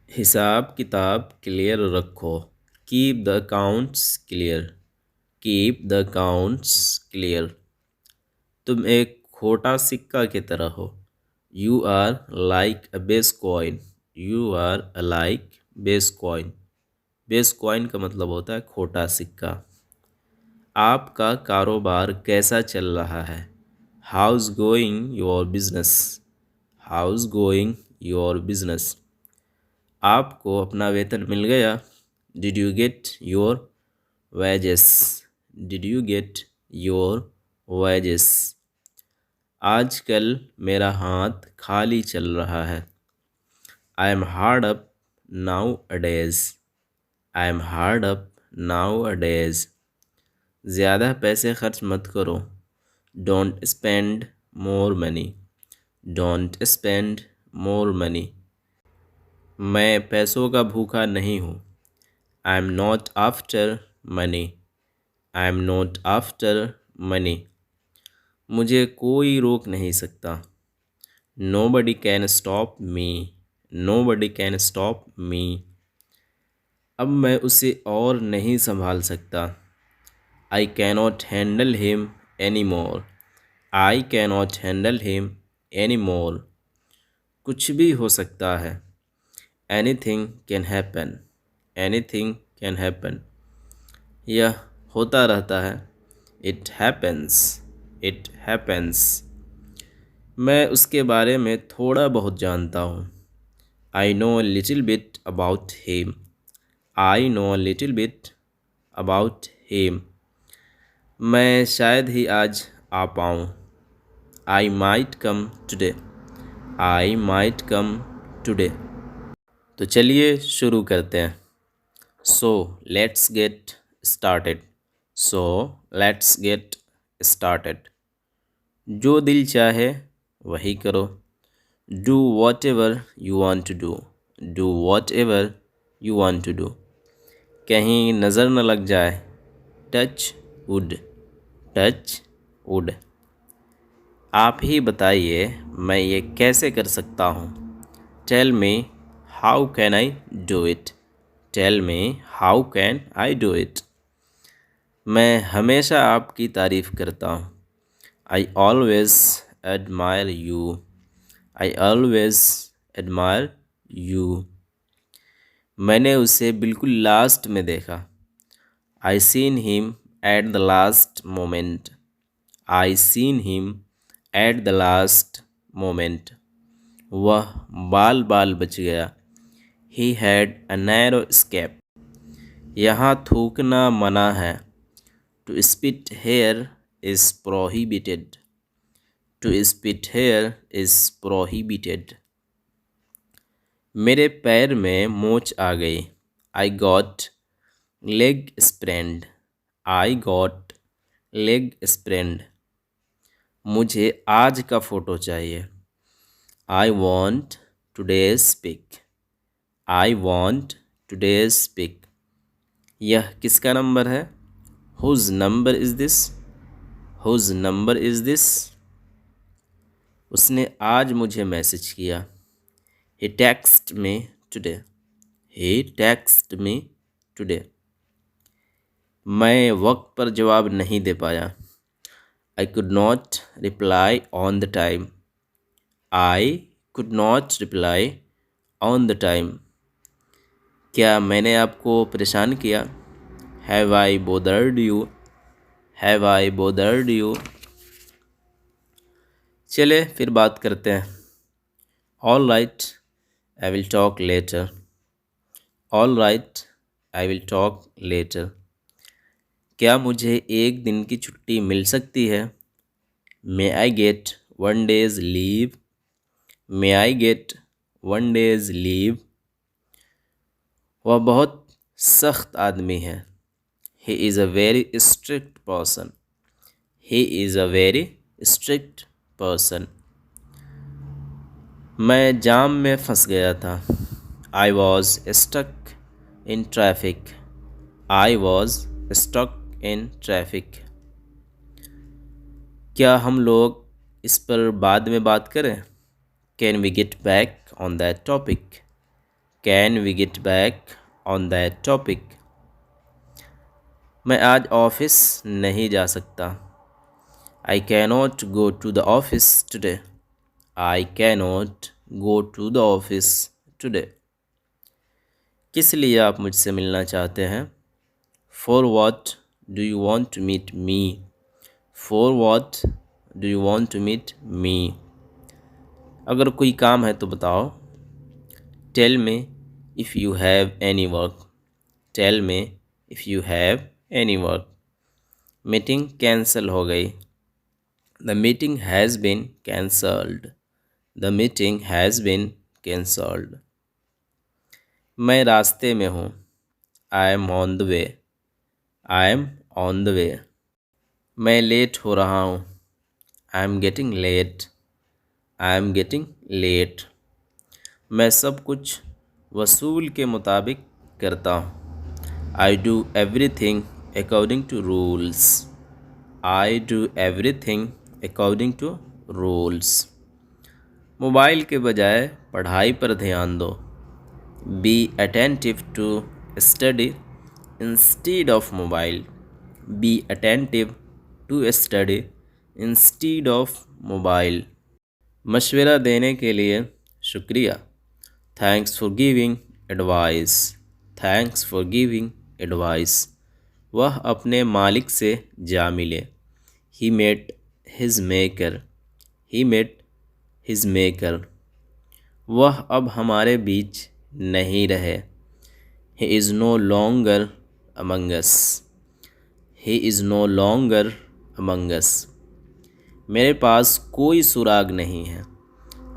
हिसाब किताब क्लियर रखो। Keep the accounts clear. Keep the accounts clear. तुम एक खोटा सिक्का की तरह हो। You are like a base coin. You are like base coin. Base coin का मतलब होता है खोटा सिक्का। आपका कारोबार कैसा चल रहा है? How's going your business. How's going your business. आपको अपना वेतन मिल गया? Did you get your wages? Did you get your wages? आजकल मेरा हाथ खाली चल रहा है। I am hard up nowadays. I am hard up nowadays. ज़्यादा पैसे खर्च मत करो। Don't spend more money. Don't spend more money. मैं पैसों का भूखा नहीं हूँ। I am not after money. I am not after money. मुझे कोई रोक नहीं सकता। Nobody can stop me. Nobody can stop me. अब मैं उसे और नहीं संभाल सकता। I cannot handle him any more. I cannot handle him any more. कुछ भी हो सकता है। Anything can happen. Anything can happen. यह होता रहता है। It happens. It happens. मैं उसके बारे में थोड़ा बहुत जानता हूँ। I know little bit about him. I know little bit about him. मैं शायद ही आज आ पाऊँ। I might come today. I might come today. तो चलिए शुरू करते हैं। So let's get started. So let's get started. जो दिल चाहे वही करो। Do whatever you want to do. Do whatever you want to do. कहीं नज़र न लग जाए। Touch wood. Touch wood. आप ही बताइए मैं ये कैसे कर सकता हूँ। Tell me how can I do it. Tell me how can I do it. मैं हमेशा आपकी तारीफ़ करता हूँ। I always admire you. I always admire you. मैंने उसे बिल्कुल लास्ट में देखा। I seen him at the last moment. I seen him at the last moment. वह बाल बाल बच गया। He had a narrow escape. यहाँ थूकना मना है। To spit here is prohibited. To spit here is prohibited. मेरे पैर में मोच आ गई। I got leg sprained. I got leg sprained. मुझे आज का फ़ोटो चाहिए। I want today's pic. I want today's pic. यह किसका नंबर है? Whose number is this. Whose number is this. उसने आज मुझे मैसेज किया। He text me today. He text me today. मैं वक्त पर जवाब नहीं दे पाया। I could not reply on the time. I could not reply on the time. क्या मैंने आपको परेशान किया? Have I bothered you? Have I bothered you? चले फिर बात करते हैं। All right I will talk later. All right I will talk later. क्या मुझे एक दिन की छुट्टी मिल सकती है? May I get one day's leave. May I get one day's leave. वह बहुत सख्त आदमी है। He is a very strict person. He is a very strict person. मैं जाम में फंस गया था। I was stuck in traffic. I was stuck in traffic. क्या हम लोग इस पर बाद में बात करें? Can we get back on that topic? Can we get back on that topic? मैं आज ऑफिस नहीं जा सकता। I cannot go to the office today. I cannot go to the office today. किस लिए आप मुझसे मिलना चाहते हैं? For what do you want to meet me? For what do you want to meet me? अगर कोई काम है तो बताओ। Tell me if you have any work. Tell me if you have any work. Meeting cancel हो गई। The meeting has been cancelled. The meeting has been cancelled. मैं रास्ते में हूँ। I am on the way. I am on the way. मैं late हो रहा हूँ। I am getting late. I am getting late. मैं सब कुछ वसूल के मुताबिक करता हूँ। I do everything according to rules. I do everything according to rules. Mobile के बजाय पढ़ाई पर ध्यान दो। Be attentive to study instead of mobile. Be attentive to study instead of mobile. मशवरा देने के लिए शुक्रिया। Thanks for giving advice. Thanks for giving advice. वह अपने मालिक से जा मिले। He met his maker. He met his maker. वह अब हमारे बीच नहीं रहे। He is no longer among us. He is no longer among us. मेरे पास कोई सुराग नहीं है।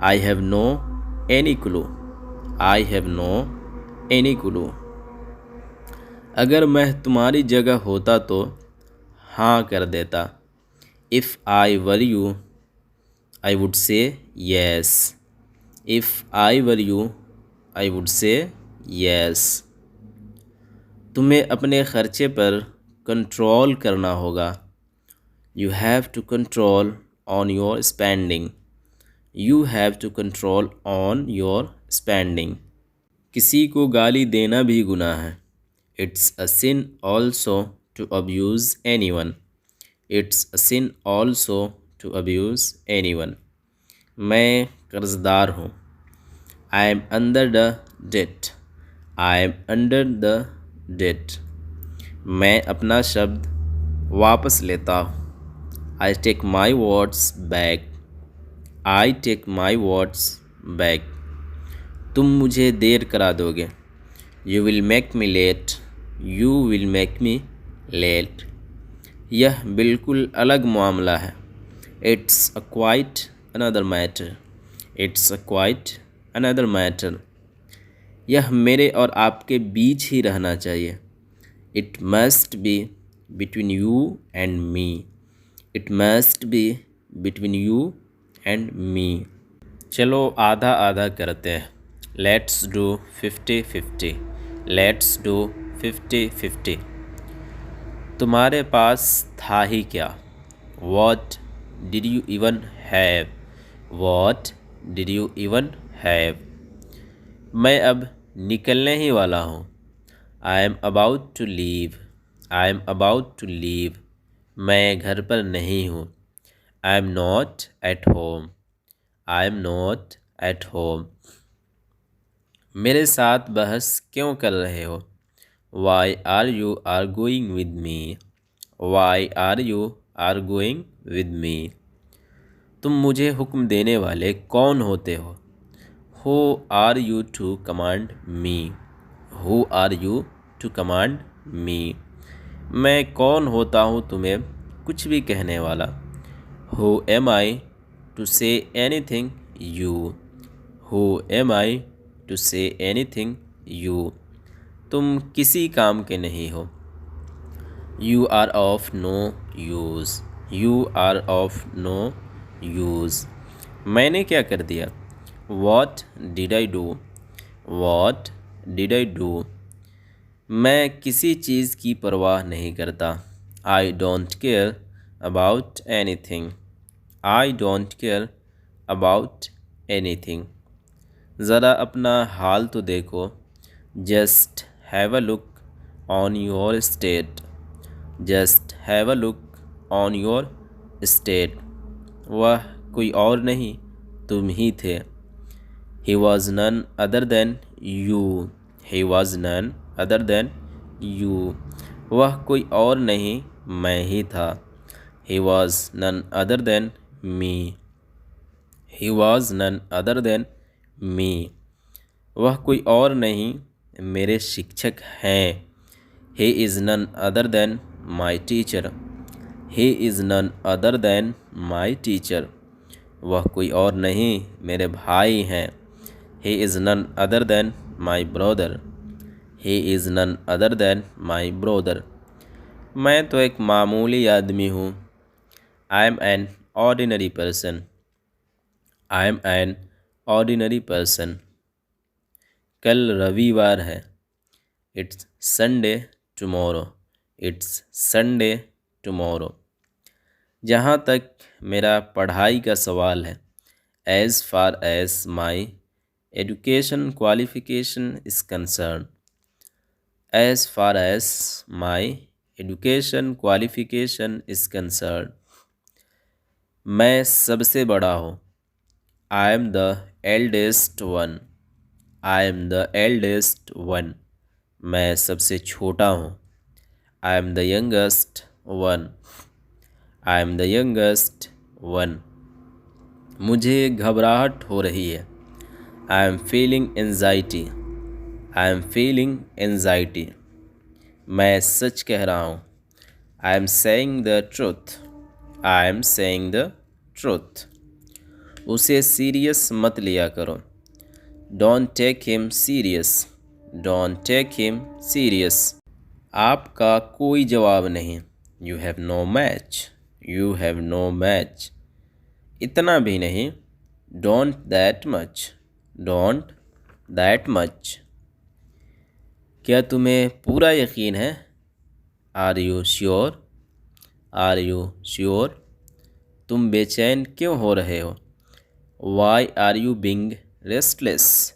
I have no any clue. I have no any clue. अगर मैं तुम्हारी जगह होता तो हाँ कर देता। If I were you I would say yes. If I were you I would say yes. तुम्हें अपने खर्चे पर कंट्रोल करना होगा। You have to control on your spending. You have to control on your spending. किसी को गाली देना भी गुनाह है। It's a sin also to abuse anyone. It's a sin also to abuse anyone. मैं कर्ज़दार हूँ। I am under the debt. I am under the debt. मैं अपना शब्द वापस लेता हूँ। I take my words back. I take my words back. तुम मुझे देर करा दोगे। You will make me let. You will make me let. यह बिल्कुल अलग मामला है। It's a quite another matter. It's a quite another matter. यह मेरे और आपके बीच ही रहना चाहिए। It must be between you and me. It must be between you and me. चलो आधा आधा करते हैं। Let's do 50-50। Let's do 50-50। तुम्हारे पास था ही क्या? What did you even have? What did you even have? मैं अब निकलने ही वाला हूँ। I am about to leave. I am about to leave. मैं घर पर नहीं हूँ। I am not at home. I am not at home. मेरे साथ बहस क्यों कर रहे हो? Why are you arguing with me? Why are you arguing with me? तुम मुझे हुक्म देने वाले कौन होते हो? Who are you to command me? Who are you to command me? मैं कौन होता हूँ तुम्हें कुछ भी कहने वाला? Who am I to say anything you? Who am I to say anything you? तुम किसी काम के नहीं हो। You are of no use. You are of no use. मैंने क्या कर दिया? What did I do? What did I do? मैं किसी चीज़ की परवाह नहीं करता। I don't care about anything. I don't care about anything. ज़रा अपना हाल तो देखो। Just have a look on your state. Just have a look on your state. वह कोई और नहीं, तुम ही थे। He was none other than you. He was none other than you. वह कोई और नहीं, मैं ही था। He was none other than me. He was none other than me. वह कोई और नहीं, मेरे शिक्षक हैं। He is none other than my teacher. He is none other than my teacher. वह कोई और नहीं, मेरे भाई हैं। He is none other than my brother. He is none other than my brother. मैं तो एक मामूली आदमी हूँ। I am an ordinary person. I am an ordinary person. कल रविवार है। It's Sunday tomorrow. It's Sunday tomorrow. जहाँ तक मेरा पढ़ाई का सवाल है, as far as my education qualification is concern. As far as my education qualification is concern. मैं सबसे बड़ा हूँ। I am the eldest one. I am the eldest one. मैं सबसे छोटा हूँ। I am the youngest one. I am the youngest one. मुझे घबराहट हो रही है। I am feeling anxiety. I am feeling anxiety. मैं सच कह रहा हूँ। I am saying the truth. I am saying the truth. उसे सीरियस मत लिया करो। Don't take him serious. Don't take him serious. आपका कोई जवाब नहीं। You have no match. You have no match. इतना भी नहीं। Don't that much. Don't that much. क्या तुम्हें पूरा यकीन है? Are you sure? Are you sure? तुम बेचैन क्यों हो रहे हो? Why are you being restless?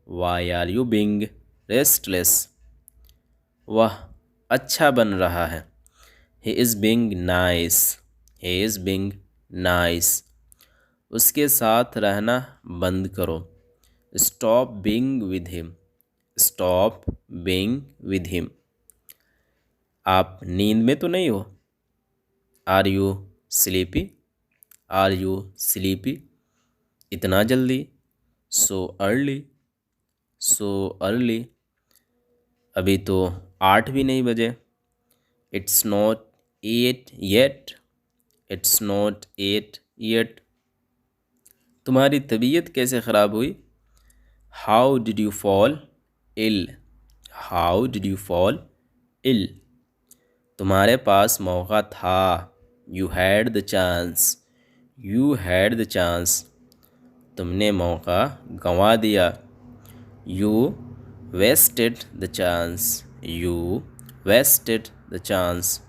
Why are you being restless? वह अच्छा बन रहा है। He is being nice. He is being nice. उसके साथ रहना बंद करो। Stop being with him. Stop being with him. आप नींद में तो नहीं हो? Are you sleepy? Are you sleepy? इतना जल्दी? So early. So early. अभी तो 8 भी नहीं बजे। It's not 8 yet. It's not 8 yet. तुम्हारी तबीयत कैसे ख़राब हुई? How did you fall ill? How did you fall ill? तुम्हारे पास मौका था। You had the chance. You had the chance. तुमने मौका गंवा दिया। You wasted the chance. You wasted the chance.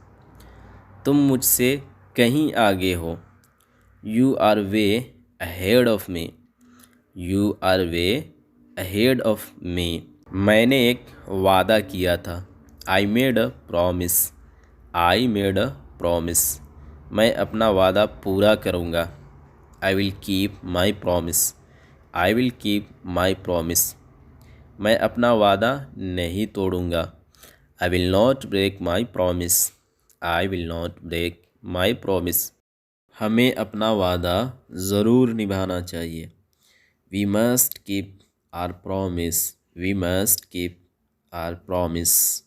तुम मुझसे कहीं आगे हो। You are way ahead of me. You are way ahead of me. मैंने एक वादा किया था। I made a promise. I made a promise. मैं अपना वादा पूरा करूँगा। I will keep my promise. I will keep my promise. मैं अपना वादा नहीं तोड़ूँगा। I will not break my promise. I will not break my promise. हमें अपना वादा ज़रूर निभाना चाहिए। We must keep our promise. We must keep our promise.